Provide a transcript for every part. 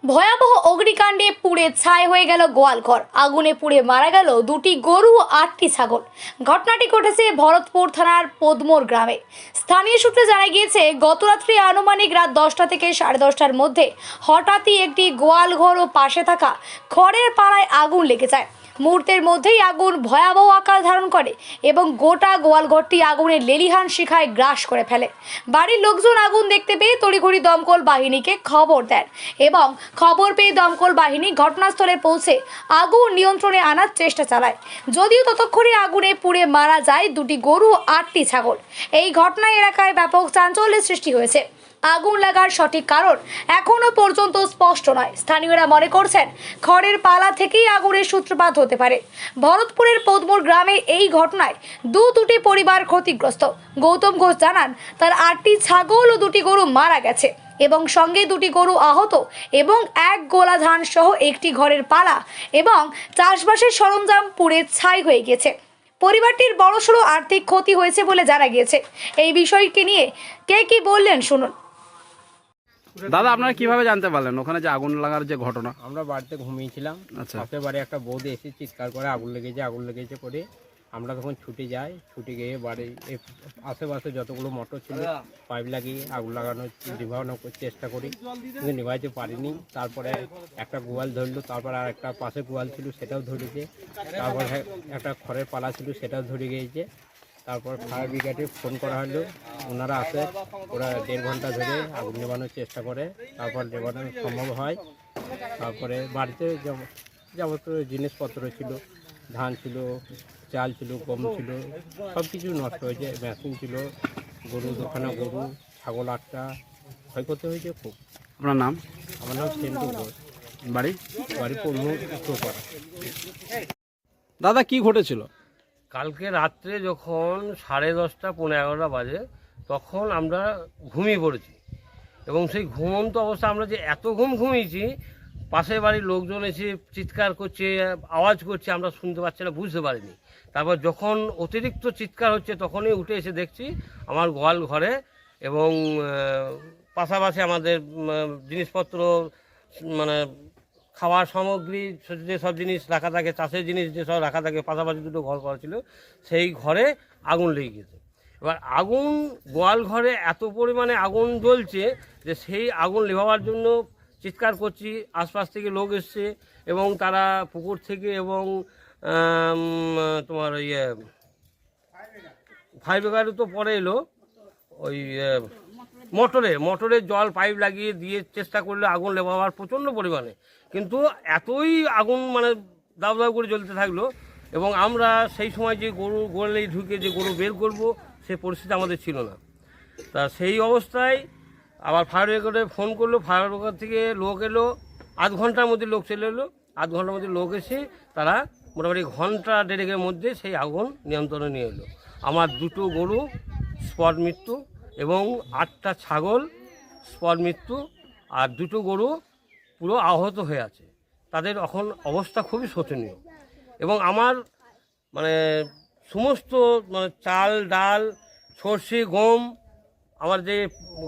ভয়াবহ অগ্নিকাণ্ডে পুড়ে ছাই হয়ে গেল গোয়ালঘর। আগুনে পুড়ে মারা গেল দুটি গরু ও 8টি ছাগল। ঘটনাটি ঘটেছে ভরতপুর থানার পদ্মোর গ্রামে। স্থানীয় সূত্রে জানা গিয়েছে, গতরাত্রি আনুমানিক রাত 10টা থেকে 10:30টার মধ্যে হঠাৎই একটি গোয়ালঘর ও পাশে থাকা খড়ের পাড়ায় আগুন লেগে যায়। মুহূর্তের মধ্যেই আগুন ভয়াবহ আকার ধারণ করে এবং গোটা গোয়ালঘরটি আগুনের লেলিহান শিখায় গ্রাস করে ফেলে। বাড়ির লোকজন আগুন দেখতে পেয়ে তড়িঘড়ি দমকল বাহিনীকে খবর দেন এবং খবর পেয়ে দমকল বাহিনী ঘটনাস্থলে পৌঁছে আগুন নিয়ন্ত্রণে আনার চেষ্টা চালায়। যদিও ততক্ষণে আগুনে পুড়ে মারা যায় দুটি গরু ও 8টি ছাগল। এই ঘটনায় এলাকায় ব্যাপক চাঞ্চল্যের সৃষ্টি হয়েছে। আগুন লাগার সঠিক কারণ এখনো পর্যন্ত স্পষ্ট নয়। স্থানীয়রা মনে করছেন খড়ের পালা থেকেই আগুনের সূত্রপাত হতে পারে। ভরতপুরের পদ্মোর গ্রামে এই ঘটনায় দুটি পরিবার ক্ষতিগ্রস্ত। গৌতম ঘোষ জানান, তার 8টি ছাগল ও 2টি গরু মারা গেছে এবং সঙ্গে 2টি গরু আহত এবং এক গোলা ধান সহ একটি ঘরের পালা এবং চাষবাসের সরঞ্জাম পুড়ে ছাই হয়ে গেছে। পরিবারটির বড়সড় আর্থিক ক্ষতি হয়েছে বলে জানা গিয়েছে। এই বিষয়টি নিয়ে কে কি বললেন শুনুন। দাদা, আপনারা কিভাবে জানতে পারলেন ওখানে যে আগুন লাগার যে ঘটনা? আমরা বাড়িতে ঘুমিয়েছিলাম। আচ্ছা। পাশের বাড়ি একটা বৌদি এসে চিৎকার করে আগুন লেগেছে করে আমরা তখন ছুটে যাই। ছুটে গিয়ে বাড়ির আশেপাশে যতগুলো মোটর ছিল পাইপ লাগিয়ে আগুন নিভানোর চেষ্টা করি, কিন্তু নিভাইতে পারিনি। তারপরে একটা গোয়াল ধরলো, তারপর আর একটা পাশে গোয়াল ছিল সেটাও ধরেছে, তারপর একটা খড়ের পালা ছিল সেটাও ধরে গিয়েছে। তারপর ফায়ার ব্রিগেডে ফোন করা হলো, ওনারা আসে, ওরা 1.5 ঘন্টা ধরে আগুন নেভানোর চেষ্টা করে, তারপর নেভানো সম্ভব হয়। তারপরে বাড়িতে যাবতীয় জিনিসপত্র ছিল, ধান ছিল, চাল ছিল, গম ছিল, সব কিছু নষ্ট হয়েছে। মেশিন ছিল, গরু 2খানা গরু, ছাগল 8টা, ক্ষয়ক্ষতি হয়েছে খুব। আপনার নাম? আমার নাম সেন্টু ঘোষ, বাড়ি পূর্ণ উত্তরপাড়া। দাদা, কি ঘটেছিল? কালকে রাত্রে যখন 10:30 পৌনে 11টা বাজে, তখন আমরা ঘুমিয়ে পড়েছি এবং সেই ঘুমন্ত অবস্থা, আমরা যে এত ঘুমিয়েছি, পাশের বাড়ির লোকজন এসে চিৎকার করছে, আওয়াজ করছে, আমরা শুনতে পাচ্ছি না, বুঝতে পারিনি। তারপর যখন অতিরিক্ত চিৎকার হচ্ছে তখনই উঠে এসে দেখছি আমার গোয়াল ঘরে এবং পাশাপাশি আমাদের জিনিসপত্র, মানে খাওয়ার সামগ্রী যেসব জিনিস রাখা থাকে, চাষের জিনিস যেসব রাখা থাকে, পাশাপাশি 2টো ঘর করা ছিল, সেই ঘরে আগুন লেগে গেছে। এবার আগুন গোয়াল ঘরে এত পরিমাণে আগুন জ্বলছে যে সেই আগুন নেভাবার জন্য চিৎকার করছি, আশপাশ থেকে লোক এসছে এবং তারা পুকুর থেকে এবং তোমার ফায়ার ব্রিগেড তো পরে এলো, ওই মোটরে জল পাইপ লাগিয়ে দিয়ে চেষ্টা করলে আগুন নেভাবার প্রচণ্ড পরিমাণে, কিন্তু এতই আগুন মানে দাউ দাউ করে জ্বলতে থাকলো এবং আমরা সেই সময় যে গোয়ালেই ঢুকে যে গরু বের করব সে পরিস্থিতি আমাদের ছিল না। তা সেই অবস্থায় আবার ফায়ার ব্রিগেডে ফোন করলো, ফায়ার ব্রিগেড থেকে লোক এলো, 8 ঘন্টার মধ্যে লোক চলে এলো। 8 ঘন্টার মধ্যে লোক এসে তারা মোটামুটি 1.5 ঘন্টার মধ্যে সেই আগুন নিয়ন্ত্রণে নিয়ে এলো। আমার 2টো গরু স্পট মৃত্যু এবং 8টা ছাগল স্পট মৃত্যু, আর 2টো গরু পুরো আহত হয়ে আছে। তাদের এখন অবস্থা খুবই শোচনীয় এবং আমার মানে সমস্ত মানে চাল ডাল সর্ষে গম আমার যে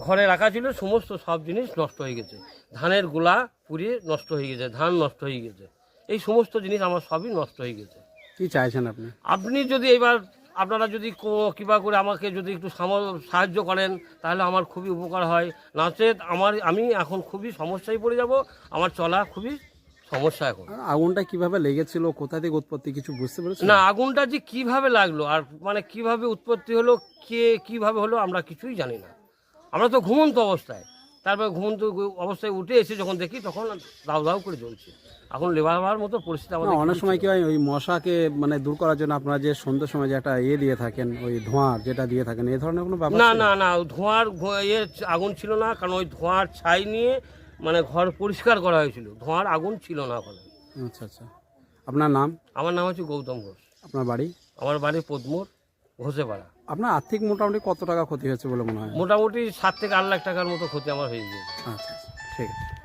ঘরে রাখা ছিল সমস্ত সব জিনিস নষ্ট হয়ে গেছে। ধানের গোলা পুড়িয়ে নষ্ট হয়ে গেছে, ধান নষ্ট হয়ে গেছে, এই সমস্ত জিনিস আমার সবই নষ্ট হয়ে গেছে। কি চাইছেন আপনি? আপনি যদি এবার আপনারা যদি কৃপা করে আমাকে যদি একটু সাহায্য করেন তাহলে আমার খুবই উপকার হয়। নচেৎ আমি এখন খুবই সমস্যায় পড়ে যাব, আমার চলা খুবই সমস্যা এখন। আগুনটা কিভাবে লেগেছিল, কোথা থেকে উৎপত্তি, কিছু বুঝতে পেরেছেন? না, আগুনটা যে কিভাবে লাগলো আর মানে কিভাবে উৎপত্তি হলো, কিভাবে হলো আমরা কিছুই জানি না। আমরা তো ঘুমন্ত অবস্থায়, তারপরে ঘুমন্ত অবস্থায় উঠে এসে যখন দেখি তখন দাউ দাউ করে জ্বলছে। এখন লেবার মতো পরিস্থিতি আমাদের। অনেক সময় কি হয়, ওই মশাকে মানে দূর করার জন্য আপনারা যে সন্ধ্যের সময় যে একটা দিয়ে থাকেন, ওই ধোঁয়া যেটা দিয়ে থাকেন, এই ধরনের কোনো ব্যাপার? না, ধোঁয়ার আগুন ছিল না, কারণ ওই ধোঁয়ার ছাই নিয়ে মানে ঘর পরিষ্কার করা হয়েছিল, ধোঁয়ার আগুন ছিল না ওখানে। আচ্ছা। আপনার নাম? আমার নাম হচ্ছে গৌতম ঘোষ। আপনার বাড়ি? আমার বাড়ি পদ্মোর ঘোষেপাড়া। আপনার আর্থিক মোটামুটি কত টাকা ক্ষতি হয়েছে বলে মনে হয়? মোটামুটি 7 থেকে 8 লাখ টাকার মতো ক্ষতি আমার হয়ে গিয়েছে। আচ্ছা, ঠিক আছে।